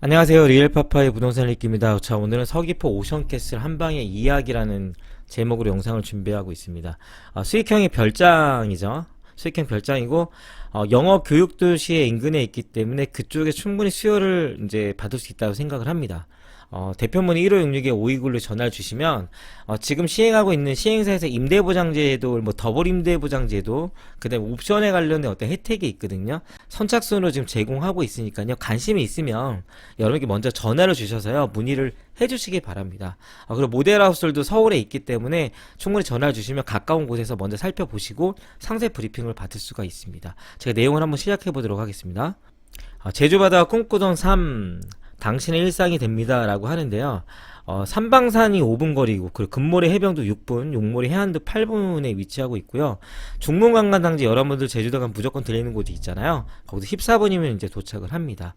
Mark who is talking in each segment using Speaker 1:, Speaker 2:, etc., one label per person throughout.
Speaker 1: 안녕하세요. 리얼파파의 부동산 읽기입니다. 자, 오늘은 서귀포 오션캐슬 한방의 이야기라는 제목으로 영상을 준비하고 있습니다. 수익형의 별장이죠. 수익형 별장이고, 영어 교육 도시의 인근에 있기 때문에 그쪽에 충분히 수요를 이제 받을 수 있다고 생각을 합니다. 대표문의 1566에 5291로 전화를 주시면 지금 시행하고 있는 시행사에서 임대보장제도, 뭐 더블 임대보장제도, 그다음에 옵션에 관련된 어떤 혜택이 있거든요. 선착순으로 지금 제공하고 있으니까요. 관심이 있으면 여러분께 먼저 전화를 주셔서요, 문의를 해주시기 바랍니다. 그리고 모델하우스들도 서울에 있기 때문에 충분히 전화를 주시면 가까운 곳에서 먼저 살펴보시고 상세 브리핑을 받을 수가 있습니다. 제가 내용을 한번 시작해 보도록 하겠습니다. 제주바다 꿈꾸던 삶, 당신의 일상이 됩니다 라고 하는데요. 삼방산이 5분 거리고, 그리고 금모래 해변도 6분, 용모래 해안도 8분에 위치하고 있고요. 중문관광단지, 여러분들 제주도 가면 무조건 들리는 곳이 있잖아요. 거기서 14분이면 이제 도착을 합니다.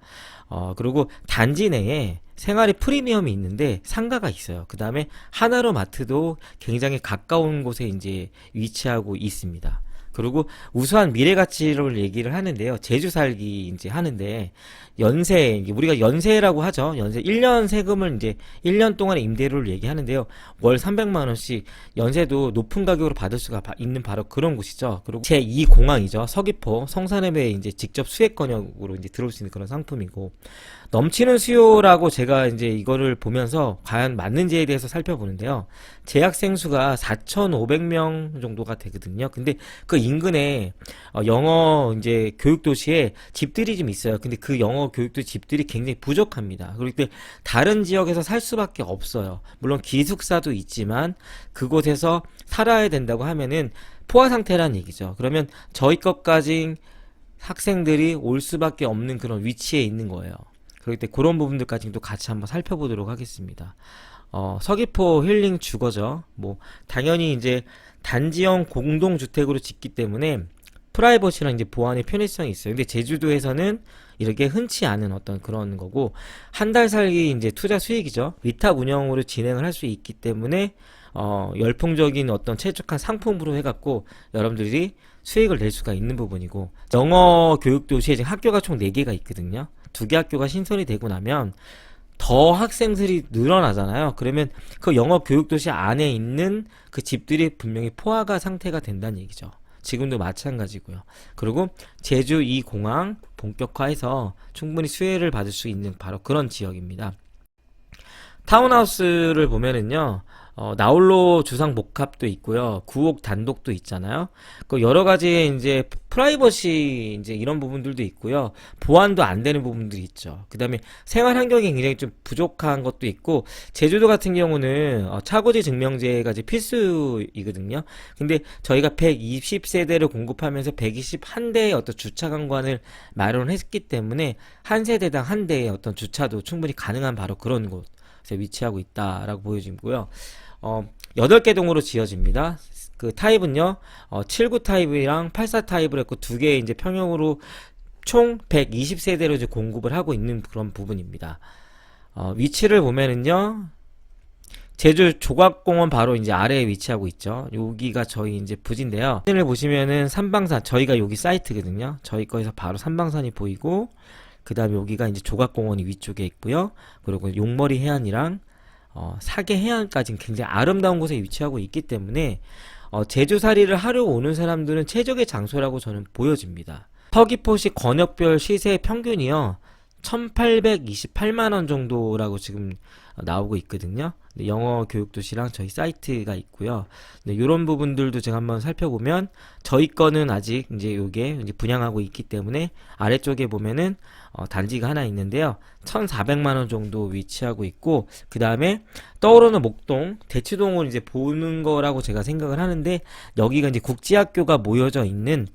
Speaker 1: 그리고 단지 내에 생활의 프리미엄이 있는데 상가가 있어요. 그 다음에 하나로 마트도 굉장히 가까운 곳에 이제 위치하고 있습니다. 그리고 우수한 미래 가치를 얘기를 하는데요. 제주 살기 이제 하는데, 연세, 우리가 연세라고 하죠. 연세 1년 세금을 이제 1년 동안의 임대료를 얘기하는데요. 월 300만 원씩 연세도 높은 가격으로 받을 수가 있는 바로 그런 곳이죠. 그리고 제2공항이죠. 서귀포 성산읍에 이제 직접 수액 권역으로 이제 들어올 수 있는 그런 상품이고, 넘치는 수요라고 제가 이제 이거를 보면서 과연 맞는지에 대해서 살펴보는데요. 재학생 수가 4,500명 정도가 되거든요. 근데 그 인근에 영어 이제 교육 도시에 집들이 좀 있어요. 근데 그 영어 교육도 집들이 굉장히 부족합니다. 그렇기 때문에 다른 지역에서 살 수밖에 없어요. 물론 기숙사도 있지만 그곳에서 살아야 된다고 하면은 포화 상태라는 얘기죠. 그러면 저희 것까지 학생들이 올 수밖에 없는 그런 위치에 있는 거예요. 그렇기 때문에 그런 부분들까지도 같이 한번 살펴보도록 하겠습니다. 서귀포 힐링 주거죠. 뭐 당연히 이제 단지형 공동주택으로 짓기 때문에 프라이버시랑 이제 보안의 편의성이 있어요. 근데 제주도에서는 이렇게 흔치 않은 어떤 그런 거고, 한 달 살기 이제 투자 수익이죠. 위탁 운영으로 진행을 할 수 있기 때문에 열풍적인 어떤 최적한 상품으로 해갖고 여러분들이 수익을 낼 수가 있는 부분이고, 영어 교육 도시에 지금 학교가 총 4개가 있거든요. 2개 학교가 신설이 되고 나면 더 학생들이 늘어나잖아요. 그러면 그 영어 교육 도시 안에 있는 그 집들이 분명히 포화가 상태가 된다는 얘기죠. 지금도 마찬가지고요. 그리고 제주 2공항 본격화해서 충분히 수혜를 받을 수 있는 바로 그런 지역입니다. 타운하우스를 보면은요, 나홀로 주상 복합도 있고요, 구옥 단독도 있잖아요. 그 여러 가지 이제 프라이버시 이제 이런 부분들도 있고요, 보안도 안 되는 부분들이 있죠. 그 다음에 생활 환경이 굉장히 좀 부족한 것도 있고, 제주도 같은 경우는 차고지 증명제가 이제 필수이거든요. 근데 저희가 120세대를 공급하면서 121대의 어떤 주차 관관을 마련했기 때문에 한 세대당 한 대의 어떤 주차도 충분히 가능한 바로 그런 곳 위치하고 있다라고 보여지고요. 8개 동으로 지어집니다. 그 타입은요, 79 타입이랑 84 타입을 했고, 2개의 이제 평형으로 총 120세대로 이제 공급을 하고 있는 그런 부분입니다. 위치를 보면은요, 제주 조각공원 바로 이제 아래에 위치하고 있죠. 여기가 저희 이제 부지인데요. 사진을 보시면은 삼방산, 저희가 여기 사이트거든요. 저희 거에서 바로 삼방산이 보이고, 그 다음에 여기가 이제 조각공원이 위쪽에 있고요. 그리고 용머리 해안이랑 사계 해안까지 굉장히 아름다운 곳에 위치하고 있기 때문에 제주살이를 하러 오는 사람들은 최적의 장소라고 저는 보여집니다. 서귀포시 권역별 시세 평균이요, 1828만원 정도라고 지금 나오고 있거든요. 영어 교육도시랑 저희 사이트가 있고요. 이런 부분들도 제가 한번 살펴보면, 저희 거는 아직 이제 요게 이제 분양하고 있기 때문에 아래쪽에 보면은 단지가 하나 있는데요, 1400만원 정도 위치하고 있고, 그 다음에 떠오르는 목동, 대치동을 이제 보는 거라고 제가 생각을 하는데, 여기가 이제 국제학교가 모여져 있는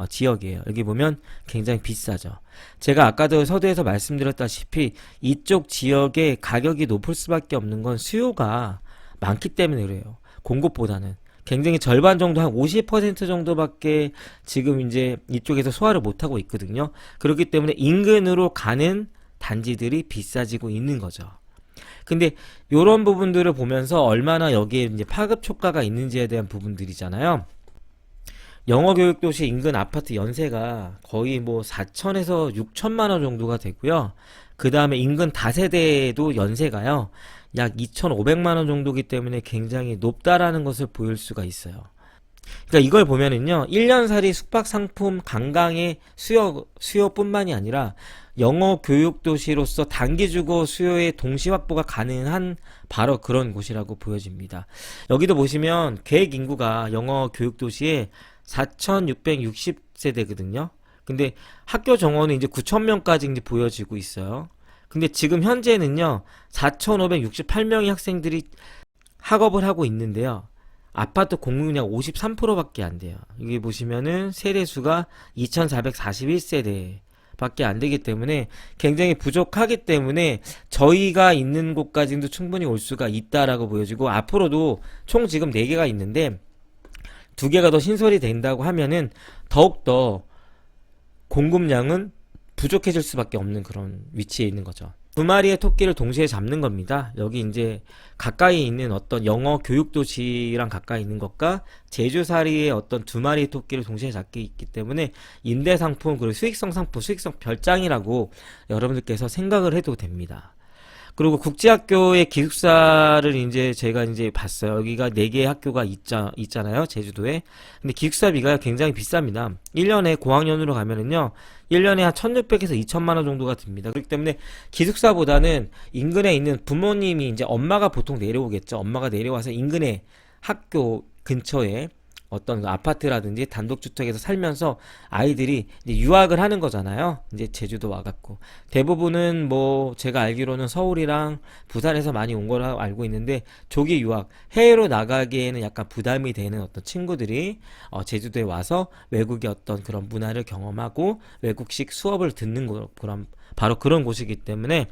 Speaker 1: 지역이에요. 여기 보면 굉장히 비싸죠. 제가 아까도 서두에서 말씀드렸다시피 이쪽 지역의 가격이 높을 수밖에 없는 건 수요가 많기 때문에 그래요. 공급보다는 굉장히 절반 정도, 한 50% 정도밖에 지금 이제 이쪽에서 소화를 못하고 있거든요. 그렇기 때문에 인근으로 가는 단지들이 비싸지고 있는 거죠. 근데 이런 부분들을 보면서 얼마나 여기에 이제 파급 효과가 있는지에 대한 부분들이잖아요. 영어교육도시 인근 아파트 연세가 거의 뭐 4천에서 6천만 원 정도가 되고요. 그 다음에 인근 다세대도 연세가요, 약 2,500만 원 정도기 때문에 굉장히 높다라는 것을 보일 수가 있어요. 그러니까 이걸 보면은요, 1년살이 숙박 상품 관광의 수요뿐만이 아니라 영어 교육 도시로서 단기 주거 수요의 동시 확보가 가능한 바로 그런 곳이라고 보여집니다. 여기도 보시면 계획 인구가 영어 교육 도시에 4,660세대거든요. 근데 학교 정원은 이제 9,000명까지 이제 보여지고 있어요. 근데 지금 현재는요, 4,568명의 학생들이 학업을 하고 있는데요. 아파트 공급량 53%밖에 안 돼요. 여기 보시면은 세대수가 2,441세대 밖에 안 되기 때문에 굉장히 부족하기 때문에 저희가 있는 곳까지도 충분히 올 수가 있다라고 보여지고, 앞으로도 총 지금 4개가 있는데 2개가 더 신설이 된다고 하면은 더욱더 공급량은 부족해질 수밖에 없는 그런 위치에 있는 거죠. 2마리의 토끼를 동시에 잡는 겁니다. 여기 이제 가까이 있는 어떤 영어 교육 도시랑 가까이 있는 것과 제주살이의 어떤 2마리의 토끼를 동시에 잡기 있기 때문에 임대 상품, 그리고 수익성 상품, 수익성 별장이라고 여러분들께서 생각을 해도 됩니다. 그리고 국제학교의 기숙사를 이제 제가 이제 봤어요. 여기가 4개의 학교가 있잖아요, 제주도에. 근데 기숙사비가 굉장히 비쌉니다. 1년에 고학년으로 가면은요, 1년에 한 1,600에서 2,000만 원 정도가 듭니다. 그렇기 때문에 기숙사보다는 인근에 있는 부모님이, 이제 엄마가 보통 내려오겠죠. 엄마가 내려와서 인근에 학교 근처에 어떤 아파트라든지 단독주택에서 살면서 아이들이 이제 유학을 하는 거잖아요. 이제 제주도 와갖고 대부분은 뭐 제가 알기로는 서울이랑 부산에서 많이 온 거라 알고 있는데, 조기 유학, 해외로 나가기에는 약간 부담이 되는 어떤 친구들이 제주도에 와서 외국의 어떤 그런 문화를 경험하고 외국식 수업을 듣는 그런 바로 그런 곳이기 때문에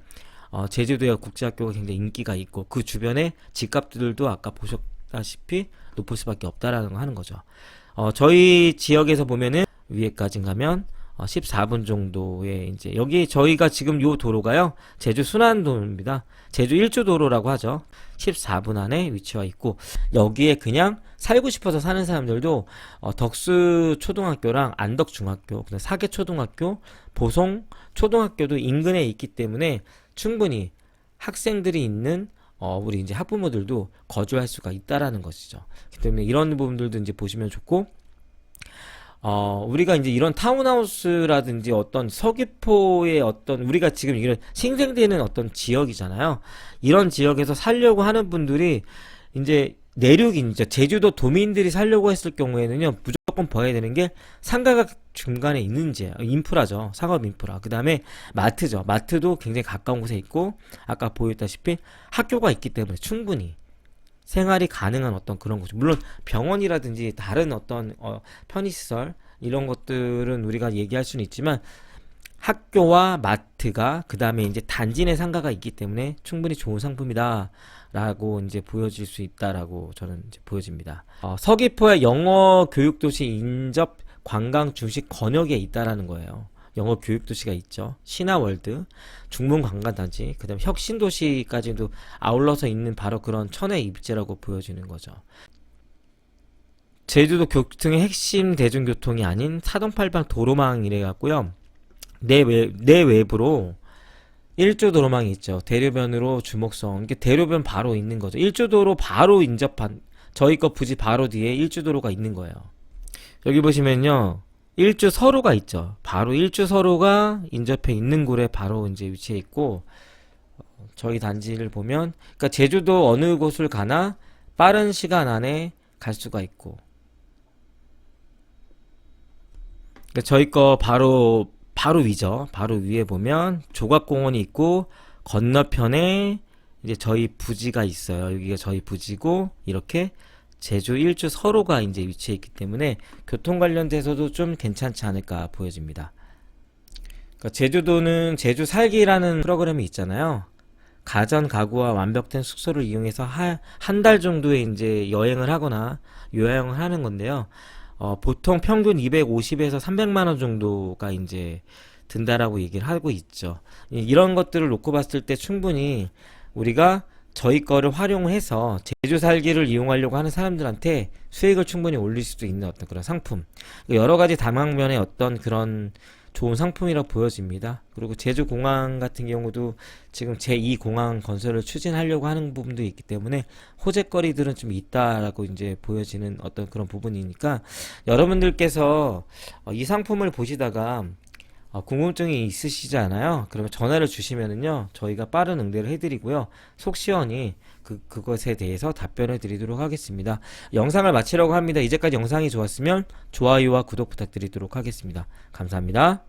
Speaker 1: 제주도의 국제학교가 굉장히 인기가 있고, 그 주변에 집값들도 아까 보셨다시피 높을 수밖에 없다라는 거 하는 거죠. 저희 지역에서 보면은 위에까지 가면 14분 정도의, 이제 여기 저희가 지금 요 도로가요, 제주 순환도로입니다. 제주 1주 도로라고 하죠. 14분 안에 위치해 있고, 여기에 그냥 살고 싶어서 사는 사람들도 덕수 초등학교랑 안덕 중학교, 그다음 사계 초등학교, 보송 초등학교도 인근에 있기 때문에 충분히 학생들이 있는 우리 이제 학부모들도 거주할 수가 있다라는 것이죠. 그렇기 때문에 이런 부분들도 이제 보시면 좋고, 우리가 이제 이런 타운하우스라든지 어떤 서귀포의 어떤, 우리가 지금 이런 생생되는 어떤 지역이잖아요. 이런 지역에서 살려고 하는 분들이 이제 내륙인 이제 제주도 도민들이 살려고 했을 경우에는요, 무조건 봐야 되는 게 상가가 중간에 있는지, 인프라죠. 상업 인프라. 그 다음에 마트죠. 마트도 굉장히 가까운 곳에 있고, 아까 보였다시피 학교가 있기 때문에 충분히 생활이 가능한 어떤 그런 곳. 물론 병원이라든지 다른 어떤 편의시설 이런 것들은 우리가 얘기할 수는 있지만, 학교와 마트가, 그 다음에 이제 단지 내 상가가 있기 때문에 충분히 좋은 상품이다 라고 이제 보여질 수 있다라고 저는 이제 보여집니다. 서귀포의 영어 교육도시 인접 관광 중식 권역에 있다라는 거예요. 영어 교육도시가 있죠. 신화월드, 중문관광단지, 그 다음 혁신도시까지도 아울러서 있는 바로 그런 천혜 입지라고 보여지는 거죠. 제주도 교통의 핵심 대중교통이 아닌 사동팔방 도로망 이래 갖고요, 내외부로 1조 도로망이 있죠. 대로변으로 주목성, 이게 대로변 바로 있는 거죠. 1조 도로 바로 인접한, 저희 거 부지 바로 뒤에 1조 도로가 있는 거예요. 여기 보시면요, 1주 서로가 있죠. 바로 1주 서로가 인접해 있는 곳에 바로 이제 위치해 있고, 저희 단지를 보면, 그러니까 제주도 어느 곳을 가나 빠른 시간 안에 갈 수가 있고, 그러니까 저희 거 바로 위죠. 바로 위에 보면 조각공원이 있고, 건너편에 이제 저희 부지가 있어요. 여기가 저희 부지고, 이렇게 제주 1주 서로가 이제 위치해 있기 때문에 교통 관련돼서도 좀 괜찮지 않을까 보여집니다. 그러니까 제주도는 제주 살기라는 프로그램이 있잖아요. 가전 가구와 완벽된 숙소를 이용해서 한 달 정도의 이제 여행을 하거나 요양을 하는 건데요. 보통 평균 250에서 300만 원 정도가 이제 든다라고 얘기를 하고 있죠. 이런 것들을 놓고 봤을 때 충분히 우리가 저희 거를 활용해서 제주 살기를 이용하려고 하는 사람들한테 수익을 충분히 올릴 수도 있는 어떤 그런 상품, 여러 가지 다방면의 어떤 그런 좋은 상품이라고 보여집니다. 그리고 제주공항 같은 경우도 지금 제2공항 건설을 추진하려고 하는 부분도 있기 때문에 호재거리들은 좀 있다라고 이제 보여지는 어떤 그런 부분이니까 여러분들께서 이 상품을 보시다가 궁금증이 있으시잖아요. 그러면 전화를 주시면은요, 저희가 빠른 응대를 해드리고요, 속 시원히 그것에 대해서 답변을 드리도록 하겠습니다. 영상을 마치려고 합니다. 이제까지 영상이 좋았으면 좋아요와 구독 부탁드리도록 하겠습니다. 감사합니다.